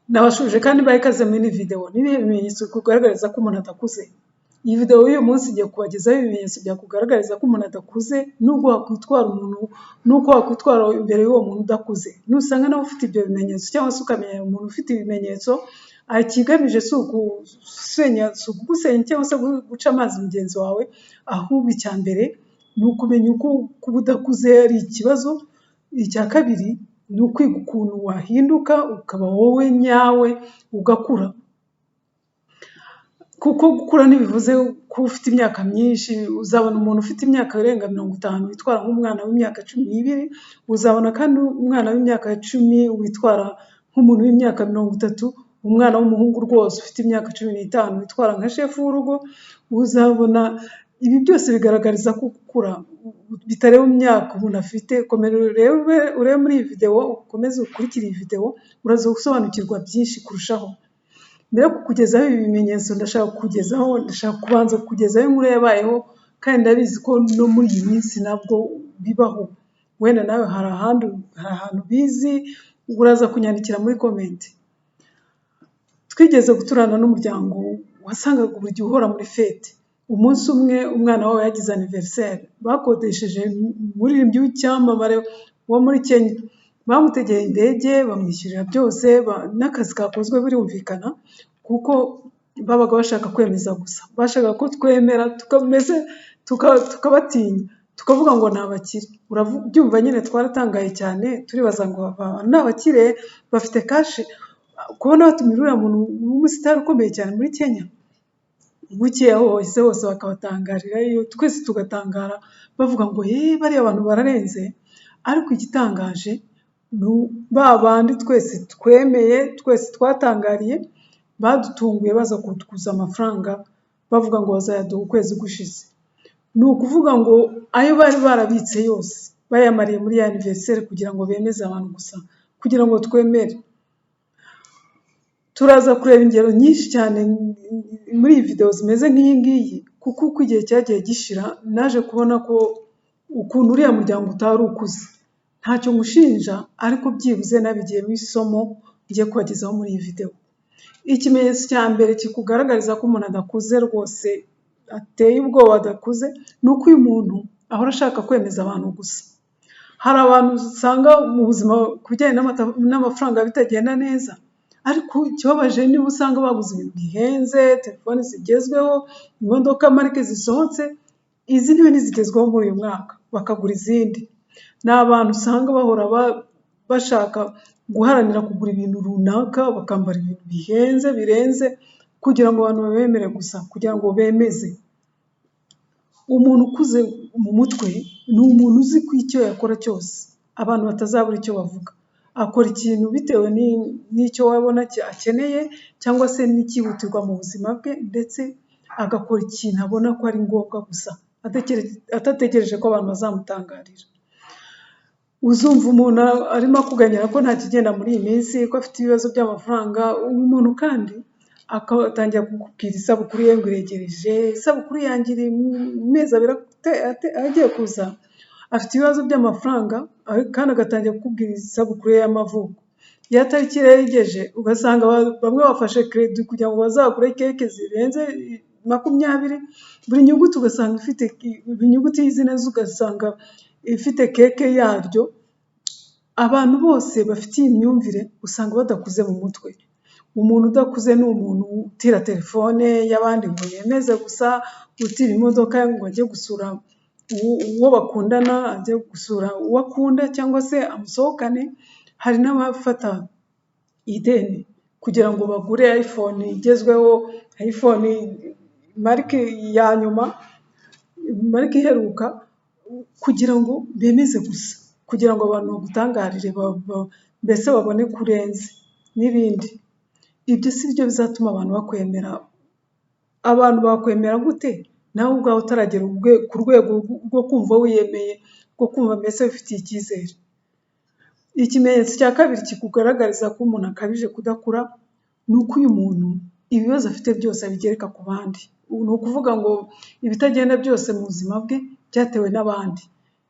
nabashuje kandi bayikaze muri video n'ibihe bimenyetso kugaragariza ko umuntu adakuze. Iyi video y'uyu munsi igiye kubagezaho ibimenyetso byakugaragariza ko umuntu adakuze n'ubwo wakwitwara umuntu n'uko wakwitwara imbere y'uwo muntu udakuze. Nusanga nawe ufite ibyo bimenyetso cyangwa se ukamenya umuntu ufite ibimenyetso, ikigamije si ugusenya cyangwa se guca amazi mugenzi wawe, ahubwo icya mbere ni ukumenya uko kuba udakuze ari ikibazo. Icya kabiri ni ukwiga ukuntu wahinduka ukaba wowe nyawe ugakura, kuko gukura ntibivuze ko ufite imyaka myinshi. Uzabona umuntu ufite imyaka irenga 50 witwara nk'umwana w'imyaka 12, uzabona kandi umwana w'imyaka 10 witwara nk'umuntu w'imyaka 30, umwana w'umuhungu rwose ufite imyaka 15 witwara nka shefu w'urugo. Uzabona ibi byose bigaragariza ko gukura bitareba imyaka umuntu afite. Komera urebe muri iyi video, ukomeze ukurikire iyi video, uraza gusobanukirwa byinshi kurushaho. Mbere yo kukugezaho ibi bimenyetso ndashaka kubanza kukugezaho inkuru yabayeho, kandi ndabizi ko no muri iyi minsi nabwo bibaho. Wenda nawe hari ahantu bizi, uraza kunyandikira muri comment. Twigeze guturana n'umuryango wasangaga buri gihe uhora muri fete. Umunsi umwe umwana wawe yagize anniversaire, bakodesheje umuririmbyi w'icyamamare wo muri Kenya. Bamutegeye indege, bamwishyurira byose, n'akazi kakozwe birumvikana, kuko babaga bashaka kwemeza gusa. Bashaka ko twemera tukabatinya, tukavuga ngo ni abakire. Urabyumva nyine, twaratangaye cyane, turibaza ngo ni abakire bafite kashe, kubona batumira uriya muntu w'umusitari ukomeye cyane muri Kenya. Bukeya hose bakabatangarira, twese tugatangara bavuga ngo bariya abantu bararenze. Ariko igitangaje ba bandi twese twemeye, twese twatangariye, badutunguye baza kutuguza amafaranga, bavuga ngo bazayaduha ukwezi gushize. Ni ukuvuga ngo ayo bari barabitse yose bayamariye muri ya anniversaire kugira ngo bemeze abantu gusa, kugira ngo twemere. Turaza kureba ingero nyinshi cyane muri iyi video zimeze nk'iyi ngiyi, kuko uko igihe cyagiye gishira naje kubona ko ukuntu uriya muryango utari ukuze. Ntacyo mushinja, ariko byibuze nabigiyemo isomo ngiye kubagezaho muri iyi video. Ikimenyetso cya mbere kikugaragariza ko umuntu adakuze rwose, ateye ubwoba adakuze, ni uko uyu muntu ahora ashaka kwemeza abantu gusa. Hari abantu usanga mu buzima ku bijyanye n'amafaranga bitagenda neza, ariko ikibabaje niba usanga baguze ibintu bihenze, telefoni zigezweho, imodoka marike zisohotse. Izi niwe ntizigezweho muri uyu mwaka, bakagura izindi. Ni abantu usanga bahora bashaka guharanira kugura ibintu runaka, bakambara ibintu bihenze birenze, kugira ngo abantu babemere gusa, kugira ngo bemeze. Umuntu ukuze mu mutwe ni umuntu uzi ko icyo yakora cyose abantu batazabura icyo bavuga. Akora ikintu bitewe n'icyo wabona akeneye, cyangwa se n'ikihutirwa mu buzima bwe, ndetse agakora ikintu abona ko ari ngombwa gusa, atategereje ko abantu bazamutangarira. Uzumva umuntu arimo akuganyira ko nta kigenda muri iyi minsi, ko afite ibibazo by'amafaranga. Uyu muntu kandi akatangira kukubwira isabukuru ye ngo iregereje, isabukuru yanjye iri mu mezi 2 agiye kuza, afite ibibazo by'amafaranga, kandi agatangira kukubwira isabukuru ye y'amavuko. Iyo tariki yegereje, ugasanga bamwe bafashe credit kugira ngo bazagure keke zirenze 20, buri nyuguti ugasanga ifite inyuguti y'izina ugasanga ifite keke yaryo. Abantu bose bafite iyi myumvire usanga badakuze mu mutwe. Umuntu udakuze ni umuntu utira telefone y'abandi ngo yemeze gusa, utira imodoka ngo ajye gusura uwo bakundana, ajye gusura uwo akunda, cyangwa se amusohokane. Hari n'abafata ideni kugira ngo bagure iPhone igezweho, iPhone marike ya nyuma, marike iheruka, kugira ngo bemeze gusa, kugira ngo abantu bagutangarire, mbese babone kurenze n'ibindi. Ibyo si byo bizatuma abantu bakwemera. Abantu bakwemera gute nawe ubwawe utaragera ku rwego rwo kumva wiyemeye, rwo kumva mbese ufitiye icyizere? Ikimenyetso cya kabiri kikugaragariza ko umuntu akabije kudakura, ni uko uyu muntu ibibazo afite byose abigereka ku bandi. Ni ukuvuga ngo ibitagenda byose mu buzima bwe byatewe n'abandi.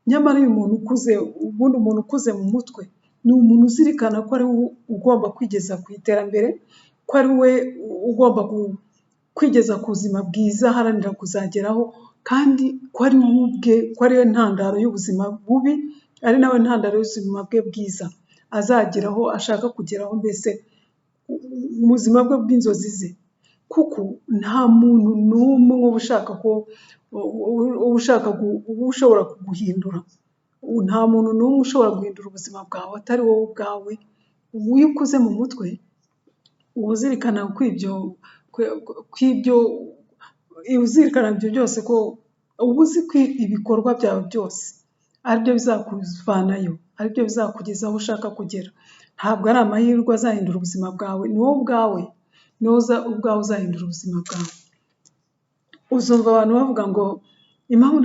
Nyamara uyu muntu ukuze, ubundi umuntu ukuze mu mutwe ni umuntu uzirikana ko ari we ugomba kwigeza ku iterambere, ko ari we ugomba kwigeza ku buzima bwiza aharanira kuzageraho, kandi ko ari we ubwe, ko ari we ntandaro y'ubuzima bubi, ari nawe ntandaro y'ubuzima bwe bwiza azageraho, ashaka kugeraho, mbese mu buzima bwe bw'inzozi ze. Kuko nta muntu n'umwe uba ushobora kuguhindura. Nta muntu n'umwe ushobora guhindura ubuzima bwawe atari wowe ubwawe. Iyo ukuze mu mutwe uba uzirikana uzirikana ibyo byose, ko uba uzi ko ibikorwa byawe byose aribyo bizakuvanayo, aribyo bizakugeza aho ushaka kugera. Ntabwo ari amahirwe azahindura ubuzima bwawe, ni wowe ubwawe, ni wowe ubwawe uzahindura ubuzima bwawe. Uzumva abantu bavuga ngo impamvu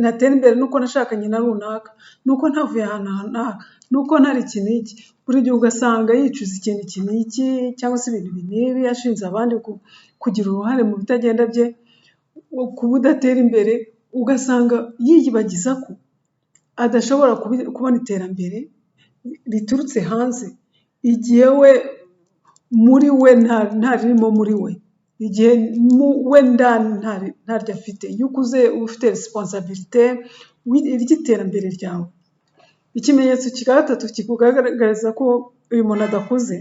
natera imbere nuko nashakanye na runaka, nuko ntavuye ahantu n'aha, nuko ntari iki n'iki. Buri gihe ugasanga yicuza ikintu iki n'iki, cyangwa se ibintu n'ibi, yashinze abandi kugira uruhare mu bitagenda bye, kuba udatera imbere. Ugasanga yiyibagiza ko adashobora kubona iterambere riturutse hanze, igihe we muri we ntaririmo muri we, igihe we ndani ntaryo afite. Iyo ukuze uba ufite resiponsabilite ry'iterambere ryawe. Ikimenyetso cya gatatu kikugaragariza ko uyu muntu adakuze,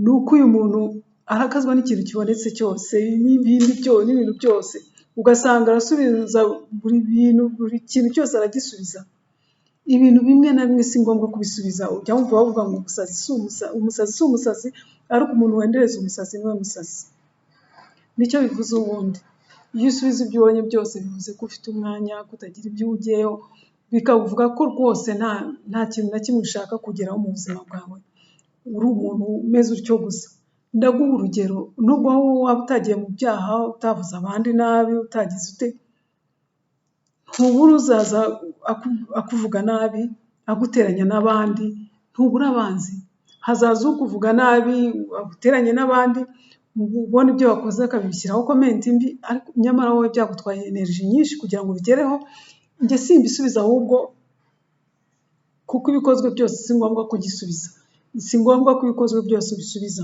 ni uko uyu muntu arakazwa n'ikintu kibonetse cyose, n'ibintu byose. Ugasanga arasubiza buri kintu cyose aragisubiza. Ibintu bimwe na bimwe si ngombwa kubisubiza. Ujya wumva bavuga ngo umusazi si umusazi, ariko umuntu wendereza umusazi niwe musazi. Nicyo bivuze ubundi. Iyo usubiza ibyo ubonye byose, bivuze ko ufite umwanya, kutagira ibyo ugiyeho, bikavuga ko rwose nta kintu na kimwe ushaka kugeraho mu buzima bwawe. Uri umuntu umeze utyo gusa. Ndaguha urugero, nubwo waba utagiye mu byaha, utavuze abandi nabi, utagize ute, ntubura uzaza akuvuga nabi, aguteranya n'abandi, ntubura abanzi. Hazaza ukuvuga nabi, aguteranye n'abandi, ubona ibyo wakoze akabishyiraho komenti mbi, ariko nyamara wowe byagutwaye energy nyinshi kugira ngo ubigereho. Njye simbisubiza, ahubwo kuko ibikozwe byose si ngombwa kugisubiza, si ngombwa ko ibikozwe byose ubisubiza.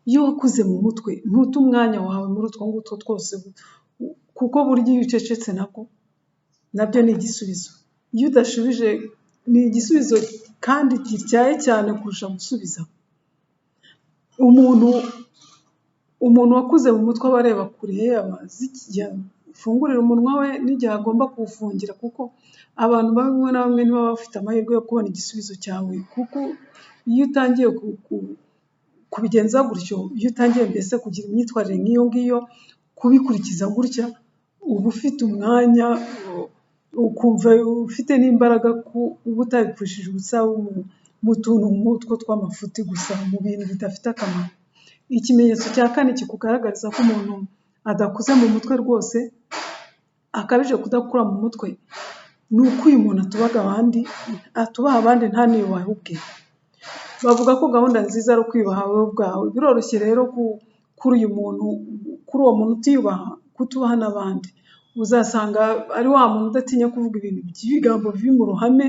Iyo wakuze mu mutwe ntuta umwanya wawe muri utwo ngutwo twose, kuko burya iyo ucecetse nabyo ni igisubizo. Iyo udashubije ni igisubizo, kandi gityaye cyane kurusha gusubiza. Umuntu wakuze mu mutwe aba areba kure, amazi afungurira umunwa we n'igihe agomba kuwufungira, kuko abantu bamwe na bamwe ntibaba bafite amahirwe yo kubona igisubizo cyawe. Kuko iyo utangiye kubigenza gutyo, iyo utangiye mbese kugira imyitwarire nk'iyo ngiyo, kubikurikiza gutya, uba ufite umwanya, ukumva ufite n'imbaraga, uba utabipfushije ubusa mu tuntu nk'utwo tw'amafuti gusa, mu bintu bidafite akamaro. Ikimenyetso cya kane kikugaragariza ko umuntu adakuze mu mutwe rwose, akabije kudakura mu mutwe, ni uko uyu muntu atubaha abandi ntaniyubahe ubwe. Bavuga ko gahunda nziza ari ukwiyubaha wowe ubwawe. Biroroshye rero kuri uwo muntu utiyubaha, kutubaha n'abandi. Uzasanga ari wa muntu udatinya kuvuga ibintu by'ibigambo bibi mu ruhame,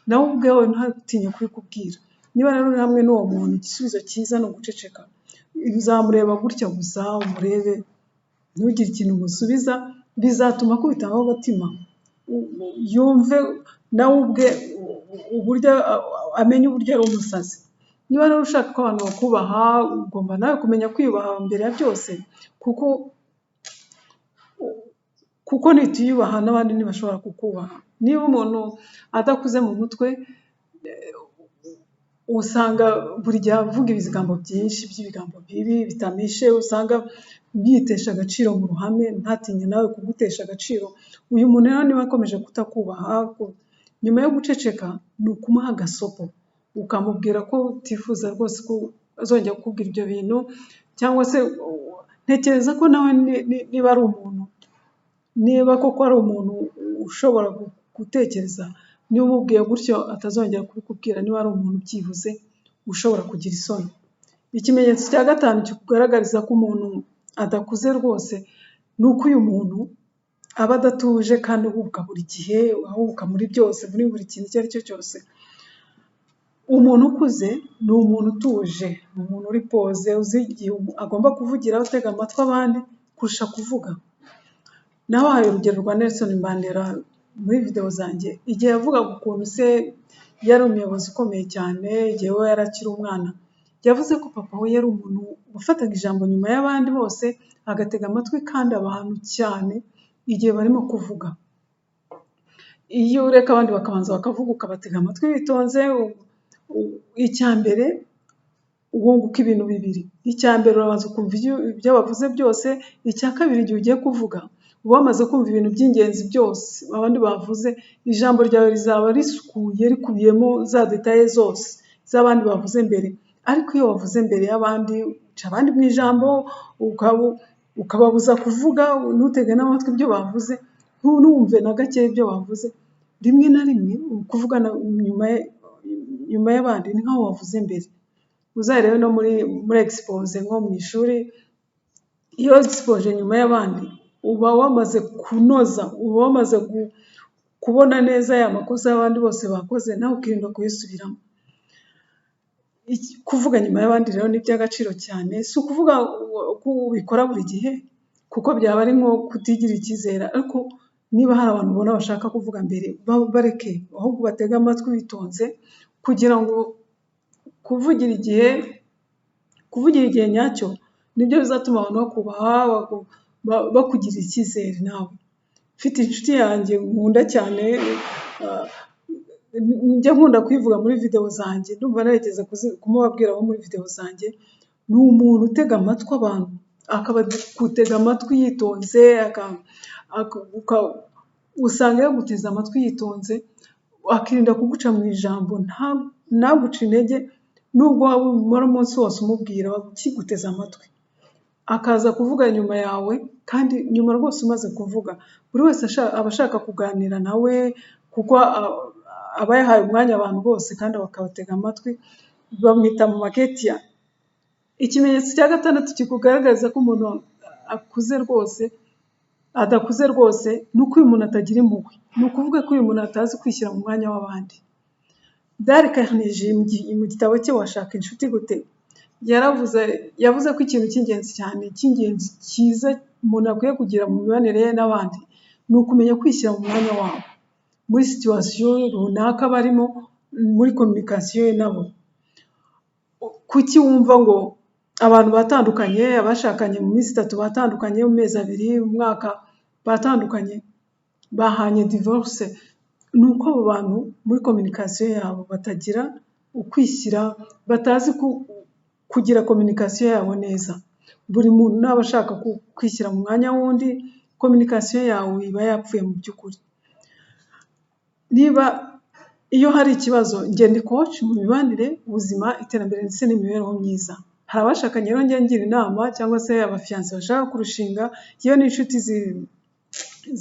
nawe ubwawe ntatinye kubikubwira. Niba rero uri hamwe n'uwo muntu, igisubizo cyiza ni uguceceka. Uzamureba gutya gusa, umurebe, ntugire ikintu umusubiza, bizatuma akubitaho agatima, yumve nawe ubwe uburyo amenye uburyo ari umusazi. Niba rero ushaka ko abantu bakubaha, ugomba nawe kumenya kwiyubaha mbere ya byose, kuko nituyubaha n'abandi ntibashobora kukubaha. Niba umuntu adakuze mu mutwe, usanga buri gihe avuga ibigambo byinshi by'ibigambo bibi bitamishe, usanga yitesha agaciro mu ruhame, ntatinye nawe kugutesha agaciro. Uyu muntu rero niba akomeje kutakubaha, nyuma yo guceceka ni ukumuha agasopo, ukamubwira ko utifuza rwose ko azongera kukubwira ibyo bintu, cyangwa se ntekereza ko nawe niba koko ari umuntu ushobora gutekereza, niba umubwiye gutyo atazongera kubikubwira. Niba ari umuntu byibuze ushobora kugira isoni. Ikimenyetso cya gatanu kikugaragariza ko umuntu adakuze rwose, ni uko uyu muntu aba adatuje, kandi ahubuka buri gihe, ahubuka muri byose, muri buri kintu icyo ari cyo cyose. umuntu ukuze ni umuntu utuje, ni umuntu uri poze, uzi igihe agomba kuvugira utega amatwi abandi kurusha kuvuga. Nabahaye urugero rwa Nelson Mandela muri video zanjye, igihe yavugaga ukuntu se yari umuyobozi ukomeye cyane, igihe we yari akiri umwana, yavuze ko papa we yari umuntu wafataga ijambo nyuma y'abandi bose, agatega amatwi kandi abantu cyane igihe barimo kuvuga. Iyo ureka abandi bakabanza bakavuga ukabatega amatwi witonze, icya mbere wunguka ibintu bibiri. Icya mbere urabanza ukumva ibyo bavuze byose, icya kabiri igihe ugiye kuvuga uba wamaze kumva ibintu by'ingenzi byose abandi bavuze, ijambo ryawe rizaba risukuye rikubiyemo za detaye zose z'abandi bavuze mbere. Ariko iyo wavuze mbere y'abandi, uca abandi mu ijambo, ukababuza kuvuga, ntutege n'amatwi ibyo bavuze, ntumve na gake ibyo bavuze. Rimwe na rimwe kuvuga nyuma y'abandi ni nk'aho wavuze mbere. Uzarebe no muri expose nko mu ishuri, iyo expose nyuma y'abandi uba wamaze kunoza, uba wamaze kubona neza ya makosa y'abandi bose bakoze, nawe ukirinda kuyisubiramo. Kuvuga nyuma y'abandi rero ni iby'agaciro cyane, si ukuvuga ko ubikora buri gihe kuko byaba ari nko kutigirira icyizere, ariko niba hari abantu ubona bashaka kuvuga mbere, bareke, ahubwo batege amatwi bitonze, kugira ngo kuvugira igihe nyacyo nibyo bizatuma abantu bakubaha, bakugirira icyizere. Nawe mfite inshuti yanjye nkunda cyane, njya nkunda kuyivuga muri video zanjye, ndumva narigeze kumubabwiraho muri video zanjye. Ni umuntu utega amatwi abantu, akabagutega amatwi yitonze, usanga yaguteze amatwi yitonze, akirinda kuguca mu ijambo, ntaguce intege, nubwo waba umara umunsi wose umubwira, akiguteza amatwi, akaza kuvuga nyuma yawe, kandi nyuma rwose umaze kuvuga. Buri wese aba ashaka kuganira nawe, kuko aba yahaye umwanya abantu bose kandi bakabatega amatwi, bamwita mu maketia. Ikimenyetso cya gatandatu kikugaragaza ko umuntu akuze rwose, adakuze rwose, ni uko uyu muntu atagira impuhwe. Ni ukuvuga ko uyu muntu atazi kwishyira mu mwanya w'abandi. Dale Carnegie mu gitabo cye Washaka inshuti gute, yavuze ko ikintu cy'ingenzi cyane, cy'ingenzi cyiza umuntu akwiye kugira mu mibanire ye n'abandi, ni ukumenya kwishyira mu mwanya wabo muri situation runaka barimo, muri communication ye nabo. Kuki wumva ngo abantu batandukanye, abashakanye mu minsi 3 batandukanye, mu mezi 2, mu mwaka batandukanye, bahanye divorce? Ni uko abo bantu muri communication yabo batagira ukwishyira, batazi kugira communication yabo neza. Buri muntu naba ashaka kwishyira mu mwanya wundi, communication yawe iba yapfuye mu by'ukuri. Niba iyo hari ikibazo, njye ndi coach mu mibanire, ubuzima, iterambere ndetse n'imibereho myiza. Hari abashakanye rero njye ngira inama, cyangwa se abafiance bashaka kurushinga, iyo n'inshuti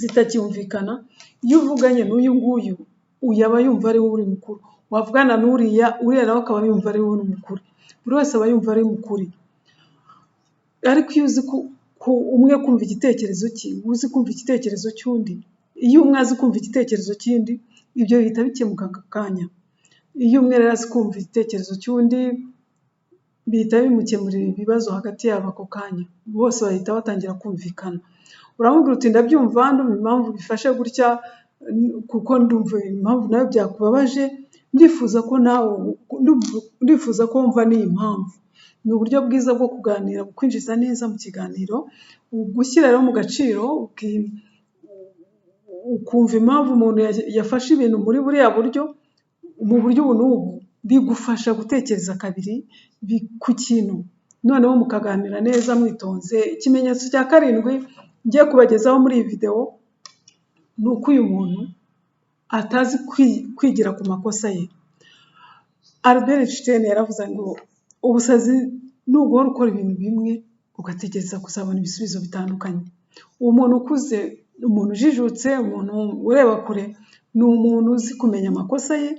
zitacyumvikana, iyo uvuganye n'uyu nguyu, uyaba yumva ari we uri mukuru, wavugana n'uriya nawe akaba yumva ari we uri mukuru, buri wese aba yumva ari mukuri. Ariko iyo uzi umwe kumva igitekerezo cye, uzi kumva igitekerezo cy'undi, iyo umwe azi kumva igitekerezo cy'undi, ibyo bihita bikemuka aka kanya. Iyo umwe rero azi kumva igitekerezo cy'undi, bihita bimukemurira ibibazo hagati yabo ako kanya, bose bahita batangira kumvikana. Uramubwira uti ndabyumva, ndumva impamvu bifashe gutya, kuko ndumva impamvu nawe byakubabaje, ndifuza ko wumva n'iyi mpamvu. Ni uburyo bwiza bwo kuganira, kwinjiza neza mu kiganiro, gushyira rero mu gaciro, ukumva impamvu umuntu yafashe ibintu muri buriya buryo, mu buryo ubu n'ubu, bigufasha gutekereza kabiri ku kintu, noneho mukaganira neza mwitonze. Ikimenyetso cya 7 ngiye kubagezaho muri iyi video, ni uko uyu muntu atazi kwigira ku makosa ye. Albert Einstein yaravuze ngo ubusazi ni uguhora ukora ibintu bimwe ugategereza kuzabona ibisubizo bitandukanye. Umuntu ukuze, umuntu ujijutse, umuntu ureba kure, ni umuntu uzi kumenya amakosa ye,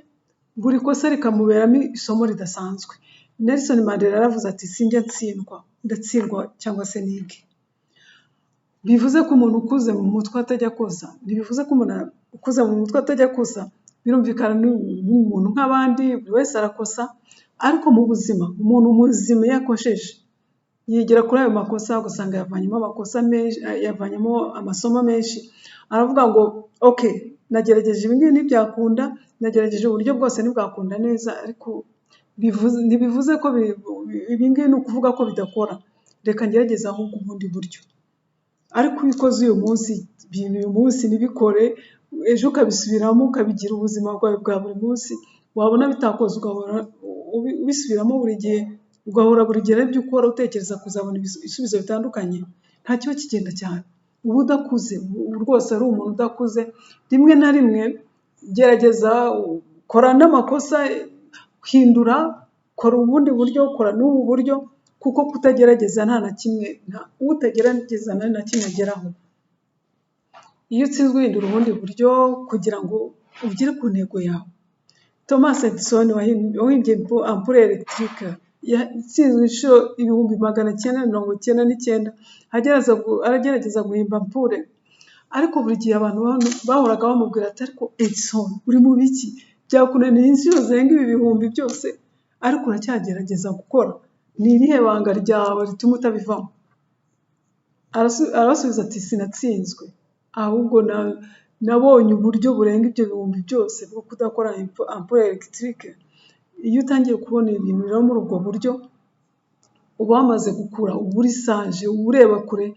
buri kosa rikamuberamo isomo ridasanzwe. Nelson Mandela yaravuze ati sinjya ndatsindwa cyangwa se nige. Bivuze ko umuntu ukuze mu mutwe atajya koza, ntibivuze ko umuntu ukuze mu mutwe atajya koza, birumvikana ni umuntu nk'abandi, buri wese arakosa, ariko mu buzima umuntu muzima iyo akosheje yigira kuri ayo makosa ugasanga yavanyemo amakosa menshi, yavanyemo amasomo menshi, aravuga ngo okay, nagerageje ibi ngibi ntibyakunda, nagerageje uburyo bwose ntibwakunda neza, ariko ntibivuze ko ibi ngibi ni ukuvuga ko bidakora, reka ngerageze ahubwo ubundi buryo. Ariko iyo ukoze uyu munsi ibintu uyu munsi ntibikore, ejo ukabisubiramo ukabigira ubuzima bwawe bwa buri munsi, wabona bitakoze ugahora ubisubiramo buri gihe, ugahora buri gihe ibyo ukora utekereza kuzabona ibisubizo bitandukanye, nta kiba kigenda cyane. Uba udakuze, rwose ari umuntu udakuze. Rimwe na rimwe gerageza kora n'amakosa, hindura, kora ubundi buryo, kora n'ubu buryo, kuko kutagerageza nta na kimwe, utagerageza nta na kimwe ageraho. Iyo utsinzwe uhindura ubundi buryo kugira ngo ugere ku ntego yawe. Thomas Edison wahimbye ampure electrique yatsinzwe inshuro 1999 aragerageza guhimba ampure, ariko buri gihe abantu bahoraga bamubwira ati ariko Edison uri mu biki, byakunaniye inshuro zirenga ibi bihumbi byose, ariko uracyagerageza gukora, ni irihe banga ryawe rituma utabivamo? Arasubiza ati sinatsinzwe, ahubwo nabonye uburyo burenga ibyo bihumbi byose bwo kudakora ampure electrique. Iyo utangiye kubona ibintu rero muri ubwo buryo, uba wamaze gukura, uba uri sanje, uba ureba kure.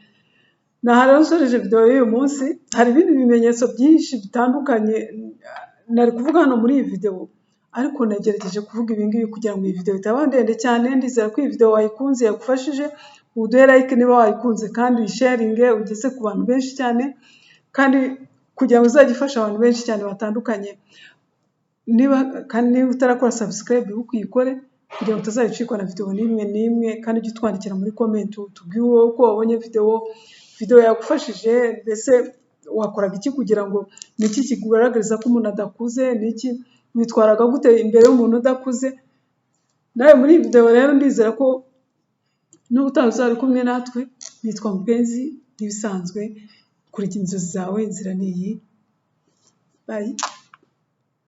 Naha rero nsoreje video y'uyu munsi, hari ibindi bimenyetso byinshi bitandukanye nari kuvuga hano muri iyi video, ariko nagerageje kuvuga ibi ngibi kugira ngo iyi video itaba ndende cyane. Ndizera ko iyi video wayikunze, yagufashije. Uduhe like niba wayikunze, kandi uyisharinge ugeze ku bantu benshi cyane, kandi kugira ngo uzajye ifasha abantu benshi cyane batandukanye. Niba utarakora subscribe ukuyikore kugira ngo utazabicikwa na video n'imwe, kandi ujye utwandikira muri comment utubwire uko wabonye video yagufashije. Mbese wakoraga iki kugira ngo niki kikugaragariza ko umuntu adakuze, niki witwaraga gute imbere y'umuntu udakuze. Nawe muri iyi video rero ndizera ko n'ubutaha uzari kumwe natwe. Nitwa Mupenzi, ntibisanzwe, kurikira inzozi zawe, inzira niyi. Bye.